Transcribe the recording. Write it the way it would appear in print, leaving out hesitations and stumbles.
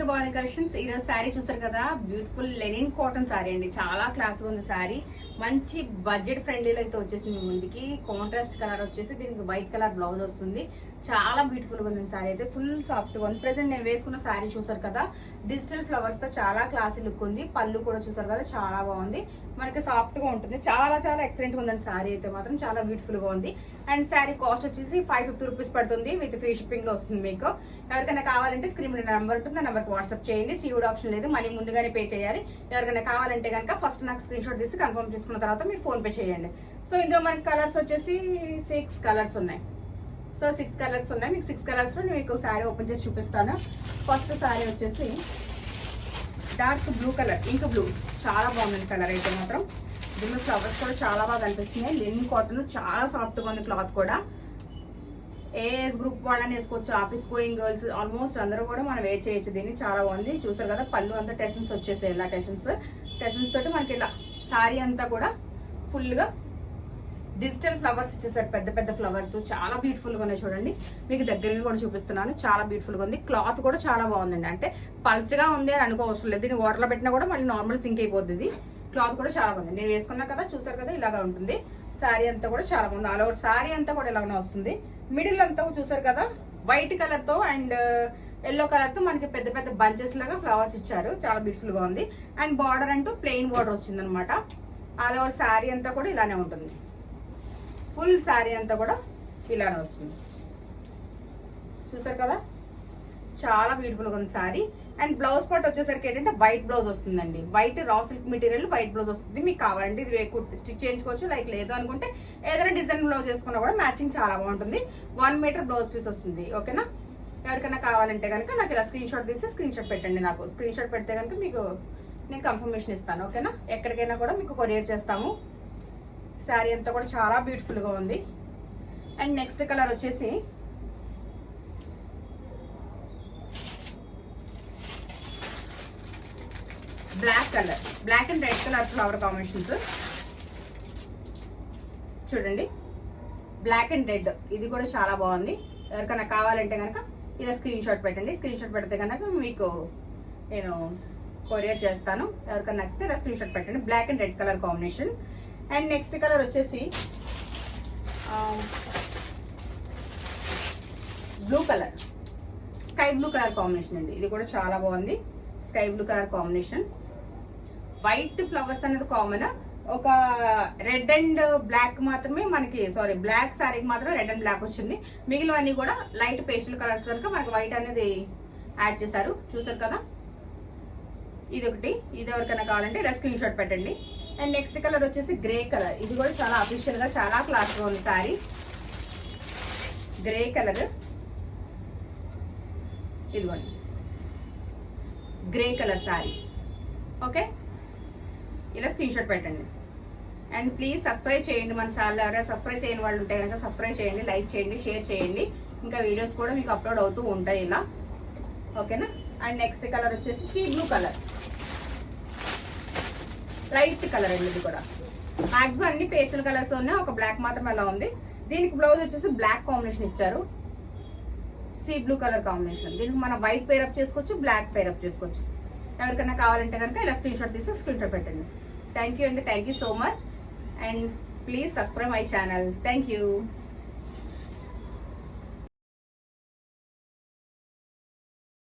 బాగుంది కలెక్షన్స్. ఈరోజు శారీ చూస్తారు కదా, బ్యూటిఫుల్ లెనిన్ కాటన్ శారీ అండి. చాలా క్లాస్ ఉంది శారీ. మంచి బడ్జెట్ ఫ్రెండ్లీలో అయితే వచ్చేసింది ముందుకి. కాంట్రాస్ట్ కలర్ వచ్చేసి దీనికి వైట్ కలర్ బ్లౌజ్ వస్తుంది. చాలా బ్యూటిఫుల్ గా ఉంది శారీ అయితే. ఫుల్ సాఫ్ట్ గా ఉంది. ప్రెసెంట్ నేను వేసుకున్న శారీ చూసారు కదా, డిజిటల్ ఫ్లవర్స్ తో చాలా క్లాసీ లుక్ ఉంది. పళ్ళు కూడా చూసారు కదా, చాలా బాగుంది. మనకి సాఫ్ట్ గా ఉంటుంది. చాలా చాలా ఎక్సలెంట్ గా ఉందండి శారీ అయితే మాత్రం. చాలా బ్యూటిఫుల్ గా ఉంది. అండ్ శారీ కాస్ట్ వచ్చేసి 550 రూపీస్ పడుతుంది. విత్ ఫ్రీ షిప్పింగ్ లో వస్తుంది మీకు. ఎవరికైనా కావాలంటే స్క్రీన్ మీద నెంబర్ ఉంటుంది, ఆ నెంబర్కి వాట్సాప్ చేయండి. సీవుడ్ ఆప్షన్ లేదు, మనీ ముందుగానే పే చేయాలి. ఎవరికైనా కావాలంటే కనుక ఫస్ట్ నాకు స్క్రీన్ షాట్ తీసి కన్ఫర్మ్ చేసుకున్న తర్వాత మీరు ఫోన్ పే చేయండి. సో ఇందులో మనకి కలర్స్ వచ్చేసి 6 కలర్స్ ఉన్నాయి. సో 6 కలర్స్ ఉన్నాయి. మీకు 6 కలర్స్ లో నేను మీకు శారీ ఓపెన్ చేసి చూపిస్తాను. ఫస్ట్ శారీ వచ్చేసి dark blue colour, ink blue. చాలా బాగుంది కలర్ అయితే మాత్రం. దీనిలో ఫ్లవర్స్ కూడా చాలా బాగా అనిపిస్తున్నాయి. లెనిన్ కాటన్, చాలా సాఫ్ట్ గా ఉంది క్లాత్ కూడా. ఏ ఏజ్ గ్రూప్ వాళ్ళని వేసుకోవచ్చు. ఆఫీస్ గోయింగ్ గర్ల్స్ ఆల్మోస్ట్ అందరూ కూడా మనం వేర్ చేయొచ్చు దీన్ని. చాలా బాగుంది. చూసారు కదా, పళ్ళు అంతా టెసన్స్ వచ్చేసాయి. ఇలా టెసన్స్ తోటి మనకి ఇలా శారీ అంతా కూడా ఫుల్ గా డిజిటల్ ఫ్లవర్స్ ఇచ్చేసారు. పెద్ద పెద్ద ఫ్లవర్స్ చాలా బ్యూటిఫుల్ గా ఉన్నాయి. చూడండి, మీకు దగ్గరగా కూడా చూపిస్తున్నాను. చాలా బ్యూటిఫుల్ గా ఉంది. క్లాత్ కూడా చాలా బాగుందండి. అంటే పల్చగా ఉంది అని అనుకోవసరం లేదు. దీన్ని వాటర్ లో పెట్టినా కూడా మళ్ళీ నార్మల్ సింక్ అయిపోతుంది. క్లాత్ కూడా చాలా బాగుంది. నేను వేసుకున్నా కదా, చూసారు కదా, ఇలాగా ఉంటుంది. శారీ అంతా కూడా చాలా బాగుంది. ఆల్ ఓవర్ శారీ అంతా కూడా ఇలాగనే వస్తుంది. మిడిల్ అంతా చూసారు కదా, వైట్ కలర్ తో అండ్ ఎల్లో కలర్ తో మనకి పెద్ద పెద్ద బంచెస్ లాగా ఫ్లవర్స్ ఇచ్చారు. చాలా బ్యూటిఫుల్ గా ఉంది. అండ్ బార్డర్ అంటూ ప్లెయిన్ బార్డర్ వచ్చింది అనమాట. ఆల్ ఓవర్ శారీ అంతా కూడా ఇలానే ఉంటుంది. ఫుల్ శారీ అంతా కూడా ఇలానే వస్తుంది. చూసారు కదా, చాలా బ్యూటిఫుల్ గా ఉంది శారీ. అండ్ బ్లౌజ్ పార్ట్ వచ్చేసరికి ఏంటంటే వైట్ బ్లౌజ్ వస్తుందండి. White raw silk material white blouse వస్తుంది. మీకు కావాలంటే ఇది స్టిచ్ చేయించుకోవచ్చు. లైక్ లేదు అనుకుంటే ఏదైనా డిజైన్ బ్లౌజ్ వేసుకున్నా కూడా మ్యాచింగ్ చాలా బాగుంటుంది. 1 మీటర్ బ్లౌజ్ పీస్ వస్తుంది. ఓకేనా, ఎవరికైనా కావాలంటే కనుక నాకు ఇలా స్క్రీన్ షాట్ తీసి స్క్రీన్ షాట్ పెట్టండి. నాకు స్క్రీన్ షాట్ పెడితే కనుక మీకు నేను కన్ఫర్మేషన్ ఇస్తాను. ఓకేనా, ఎక్కడికైనా కూడా మీకు కొరియర్ చేస్తాము. శారీ అంతా కూడా చాలా బ్యూటిఫుల్ గా ఉంది. అండ్ నెక్స్ట్ కలర్ వచ్చేసి black colour, black and red colour flower combinations. చూడండి, బ్లాక్ అండ్ రెడ్, ఇది కూడా చాలా బాగుంది. ఎవరికైనా కావాలంటే కనుక ఇలా స్క్రీన్ షాట్ పెట్టండి. స్క్రీన్ షాట్ పెడితే కనుక మీకు నేను కొరియర్ చేస్తాను. ఎవరికైనా నచ్చితే ఇలా స్క్రీన్ షాట్ పెట్టండి. Black and red colour combination. And next colour వచ్చేసి blue colour, sky blue colour combination అండి. ఇది కూడా చాలా బాగుంది. Sky blue colour combination. White flowers అనేది కామన్. ఒక రెడ్ అండ్ బ్లాక్ మాత్రమే మనకి, సారీ, బ్లాక్ శారీకి మాత్రం రెడ్ అండ్ బ్లాక్ వచ్చింది. మిగిలినవన్నీ కూడా లైట్ పేస్టల్ కలర్స్ కనుక మనకి వైట్ అనేది యాడ్ చేశారు. చూసారు కదా, ఇది ఒకటి. ఇది ఎవరికైనా కావాలంటే ఇలా స్క్రీన్ షాట్ పెట్టండి. అండ్ నెక్స్ట్ కలర్ వచ్చేసి గ్రే కలర్. ఇది కూడా చాలా అఫీషియల్ గా చాలా క్లాస్ గా ఉంది శారీ. గ్రే కలర్, ఇదిగోండి గ్రే కలర్ శారీ. ఓకే, ఇలా స్క్రీన్ షాట్ పెట్టండి. అండ్ ప్లీజ్ సబ్స్క్రైబ్ చేయండి మన ఛానల్. ఎవరైనా సబ్స్క్రైబ్ చేయని వాళ్ళు ఉంటే కనుక సబ్స్క్రైబ్ చేయండి, లైక్ చేయండి, షేర్ చేయండి. ఇంకా వీడియోస్ కూడా మీకు అప్లోడ్ అవుతూ ఉంటాయి ఇలా. ఓకేనా. అండ్ నెక్స్ట్ కలర్ వచ్చేసి sea blue colour, light colour అండి. ఇది కూడా మాక్సిమం అన్ని పేస్టల్ కలర్స్ ఉన్నాయి. ఒక బ్లాక్ మాత్రం అలా ఉంది. దీనికి బ్లౌజ్ వచ్చేసి బ్లాక్ కాంబినేషన్ ఇచ్చారు. Sea blue colour combination. దీనికి మనం వైట్ పేరప్ చేసుకోవచ్చు, బ్లాక్ పేరప్ చేసుకోవచ్చు. ఎవరికైనా కావాలంటే కనుక ఇలా స్క్రీన్ షాట్ తీసి స్క్రీన్ షాట్ పెట్టండి. థ్యాంక్ యూ అండి. Thank you so much. And please subscribe my channel. Thank you.